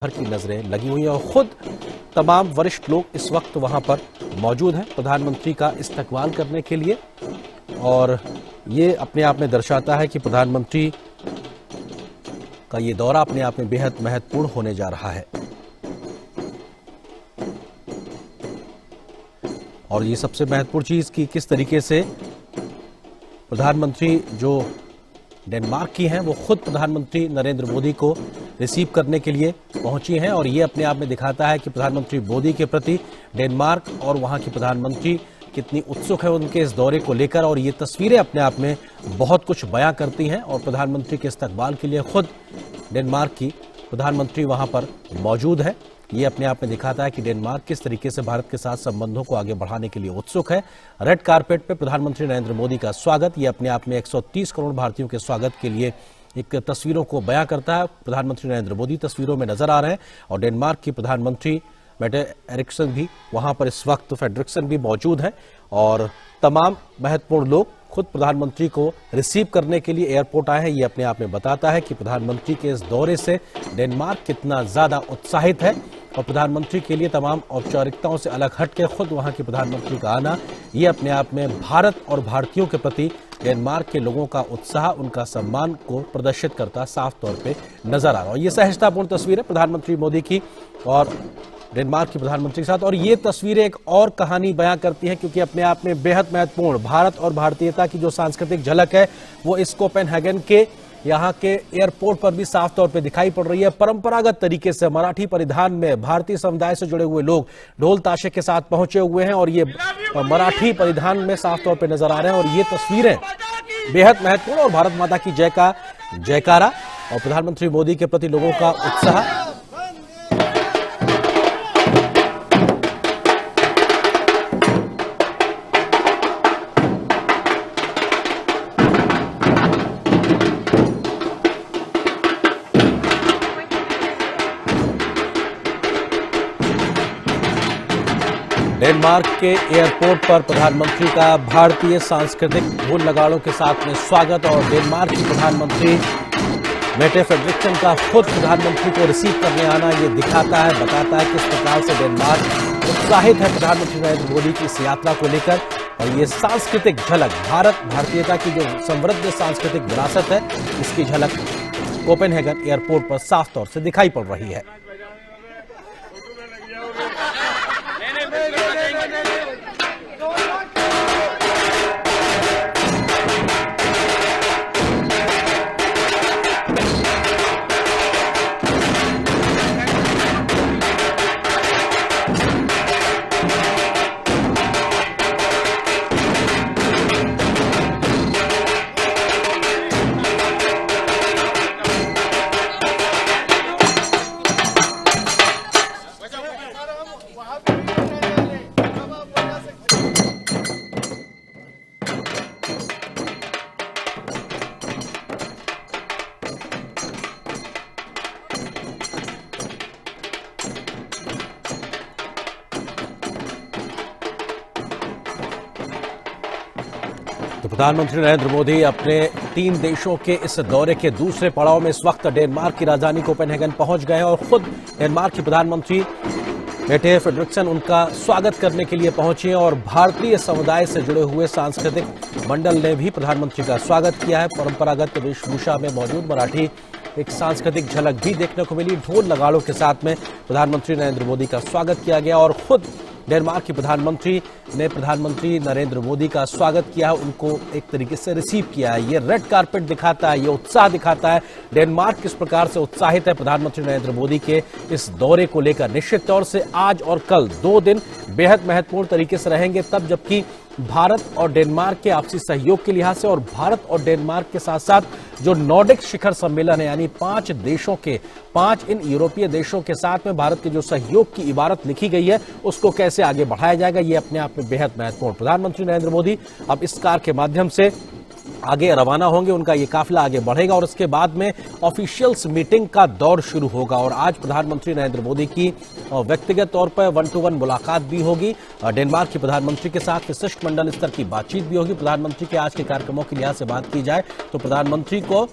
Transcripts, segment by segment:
भर की नजरें लगी हुई हैं और खुद तमाम वरिष्ठ लोग इस वक्त वहां पर मौजूद हैं प्रधानमंत्री का इस्तकबाल करने के लिए। और ये अपने आप में दर्शाता है कि प्रधानमंत्री का ये दौरा अपने आप में बेहद महत्वपूर्ण होने जा रहा है। और ये सबसे महत्वपूर्ण चीज कि किस तरीके से प्रधानमंत्री जो डेनमार्क की हैं वो खुद प्रधानमंत्री नरेंद्र मोदी को रिसीव करने के लिए पहुंची हैं। और ये अपने आप में दिखाता है कि प्रधानमंत्री मोदी के प्रति डेनमार्क और वहां की प्रधानमंत्री कितनी उत्सुक है उनके इस दौरे को लेकर। और ये तस्वीरें अपने आप में बहुत कुछ बयां करती हैं। और प्रधानमंत्री के इस्तकबाल के लिए खुद डेनमार्क की प्रधानमंत्री वहां पर मौजूद है। ये अपने आप में दिखाता है कि डेनमार्क किस तरीके से भारत के साथ संबंधों को आगे बढ़ाने के लिए उत्सुक है। रेड कारपेट पे प्रधानमंत्री नरेंद्र मोदी का स्वागत ये अपने आप में 130 करोड़ भारतीयों के स्वागत के लिए एक तस्वीरों को बयां करता है। प्रधानमंत्री नरेंद्र मोदी तस्वीरों में नजर आ रहे हैं और डेनमार्क की प्रधानमंत्री मेटे एरिक्सन भी वहां पर इस वक्त फेडरिक्सन भी मौजूद है। और तमाम महत्वपूर्ण लोग खुद प्रधानमंत्री को रिसीव करने के लिए एयरपोर्ट आए हैं। ये अपने आप में बताता है कि प्रधानमंत्री के इस दौरे से डेनमार्क कितना ज्यादा उत्साहित है। और प्रधानमंत्री के लिए तमाम औपचारिकताओं से अलग हटकर खुद वहां के प्रधानमंत्री का आना ये अपने आप में भारत और भारतीयों के प्रति डेनमार्क के लोगों का उत्साह, उनका सम्मान को प्रदर्शित करता साफ तौर पे नजर आ रहा है। ये सहजतापूर्ण तस्वीर है प्रधानमंत्री मोदी की और डेनमार्क की प्रधानमंत्री के साथ। और ये तस्वीरें एक और कहानी बयां करती हैं क्योंकि अपने आप में बेहद महत्वपूर्ण भारत और भारतीयता की जो सांस्कृतिक झलक है वो इस कोपेनहेगन के यहाँ के एयरपोर्ट पर भी साफ तौर पे दिखाई पड़ रही है। परंपरागत तरीके से मराठी परिधान में भारतीय समुदाय से जुड़े हुए लोग ढोल ताशे के साथ पहुंचे हुए हैं और ये मराठी परिधान में साफ तौर पे नजर आ रहे हैं। और ये तस्वीरें बेहद महत्वपूर्ण और भारत माता की जय का जयकारा और प्रधानमंत्री मोदी के प्रति लोगों का उत्साह। डेनमार्क के एयरपोर्ट पर प्रधानमंत्री का भारतीय सांस्कृतिक ढोल नगाड़ों के साथ में स्वागत। और डेनमार्क की प्रधानमंत्री मेटे फ्रेडरिक्सन का खुद प्रधानमंत्री को रिसीव करने आना ये दिखाता है, बताता है किस प्रकार से डेनमार्क उत्साहित है प्रधानमंत्री नरेंद्र मोदी की इस यात्रा को लेकर। और ये सांस्कृतिक झलक भारत भारतीयता की जो समृद्ध सांस्कृतिक विरासत है इसकी झलक कोपेनहेगन एयरपोर्ट पर साफ तौर से दिखाई पड़ रही है। तो प्रधानमंत्री नरेंद्र मोदी अपने 3 देशों के इस दौरे के दूसरे पड़ाव में इस वक्त डेनमार्क की राजधानी कोपेनहेगन पहुंच गए हैं और खुद डेनमार्क की प्रधानमंत्री मेटे फ्रेडरिक्सन उनका स्वागत करने के लिए पहुंचे हैं। और भारतीय समुदाय से जुड़े हुए सांस्कृतिक मंडल ने भी प्रधानमंत्री का स्वागत किया है। परंपरागत वेशभूषा में मौजूद मराठी एक सांस्कृतिक झलक भी देखने को मिली। ढोल नगाड़ों के साथ में प्रधानमंत्री नरेंद्र मोदी का स्वागत किया गया और खुद डेनमार्क की प्रधानमंत्री ने प्रधानमंत्री नरेंद्र मोदी का स्वागत किया, उनको एक तरीके से रिसीव किया है। ये रेड कारपेट दिखाता है, ये उत्साह दिखाता है डेनमार्क किस प्रकार से उत्साहित है प्रधानमंत्री नरेंद्र मोदी के इस दौरे को लेकर। निश्चित तौर से आज और कल 2 दिन बेहद महत्वपूर्ण तरीके से रहेंगे, तब जबकि भारत और डेनमार्क के आपसी सहयोग के लिहाज से और भारत और डेनमार्क के साथ साथ जो नॉर्डिक शिखर सम्मेलन है यानी 5 देशों के 5 इन यूरोपीय देशों के साथ में भारत के जो सहयोग की इबारत लिखी गई है उसको कैसे आगे बढ़ाया जाएगा ये अपने आप में बेहद महत्वपूर्ण। प्रधानमंत्री नरेंद्र मोदी अब इस कार के माध्यम से आगे रवाना होंगे, उनका ये काफिला आगे बढ़ेगा और उसके बाद में ऑफिशियल्स मीटिंग का दौर शुरू होगा। और आज प्रधानमंत्री नरेंद्र मोदी की व्यक्तिगत तौर पर 1-to-1 मुलाकात भी होगी डेनमार्क के प्रधानमंत्री के साथ। शिष्टमंडल स्तर की बातचीत भी होगी। प्रधानमंत्री के आज के कार्यक्रमों की लिहाज से बात की जाए तो प्रधानमंत्री को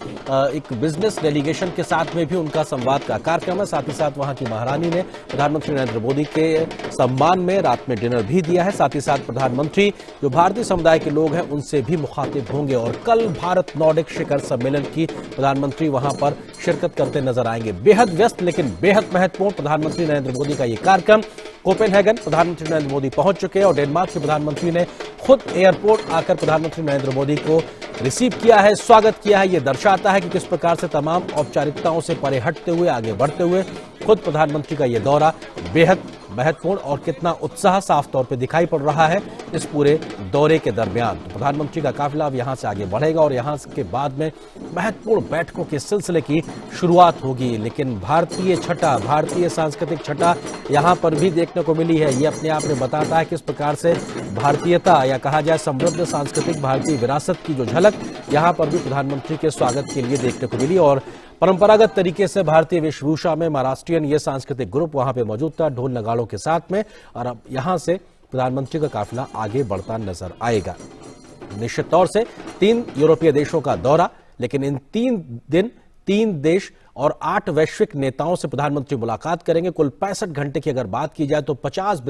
एक बिजनेस डेलीगेशन के साथ में भी उनका संवाद का कार्यक्रम है। साथ ही साथ वहां की महारानी ने प्रधानमंत्री नरेंद्र मोदी के सम्मान में रात में डिनर भी दिया है। साथ ही साथ प्रधानमंत्री जो भारतीय समुदाय के लोग हैं उनसे भी मुखातिब होंगे और कल भारत नॉर्डिक शिखर सम्मेलन की प्रधानमंत्री वहां पर शिरकत करते नजर आएंगे। बेहद व्यस्त लेकिन बेहद महत्वपूर्ण प्रधानमंत्री नरेंद्र मोदी का यह कार्यक्रम। कोपेनहेगन प्रधानमंत्री नरेंद्र मोदी पहुंच चुके हैं और डेनमार्क के प्रधानमंत्री ने खुद एयरपोर्ट आकर प्रधानमंत्री नरेंद्र मोदी को रिसीव किया है, स्वागत किया है। यह दर्शाता है कि किस प्रकार से तमाम औपचारिकताओं से परे हटते हुए, आगे बढ़ते हुए खुद प्रधानमंत्री का यह दौरा बेहद महत्वपूर्ण और कितना उत्साह साफ तौर पे दिखाई पड़ रहा है इस पूरे दौरे के दरमियान। तो प्रधानमंत्री का काफिला अब यहां से आगे बढ़ेगा और यहां के बाद में महत्वपूर्ण बैठकों के सिलसिले की शुरुआत होगी। लेकिन भारतीय छठा, भारतीय सांस्कृतिक छठा यहां पर भी देखने को मिली है। ये अपने आप में बताता है किस प्रकार से भारतीयता या कहा जाए समृद्ध सांस्कृतिक भारतीय विरासत की जो झलक यहां पर भी प्रधानमंत्री के स्वागत के लिए देखने को मिली। और परंपरागत तरीके से भारतीय वेशभूषा में महाराष्ट्रियन ये सांस्कृतिक ग्रुप वहां पे मौजूद था ढोल नगाड़ों के साथ में। और अब यहां से प्रधानमंत्री का काफिला आगे बढ़ता नजर आएगा। निश्चित तौर से 3 यूरोपीय देशों का दौरा, लेकिन इन 3 दिन 3 देश और 8 वैश्विक नेताओं से प्रधानमंत्री मुलाकात करेंगे। कुल 65 घंटे की अगर बात की जाए तो 50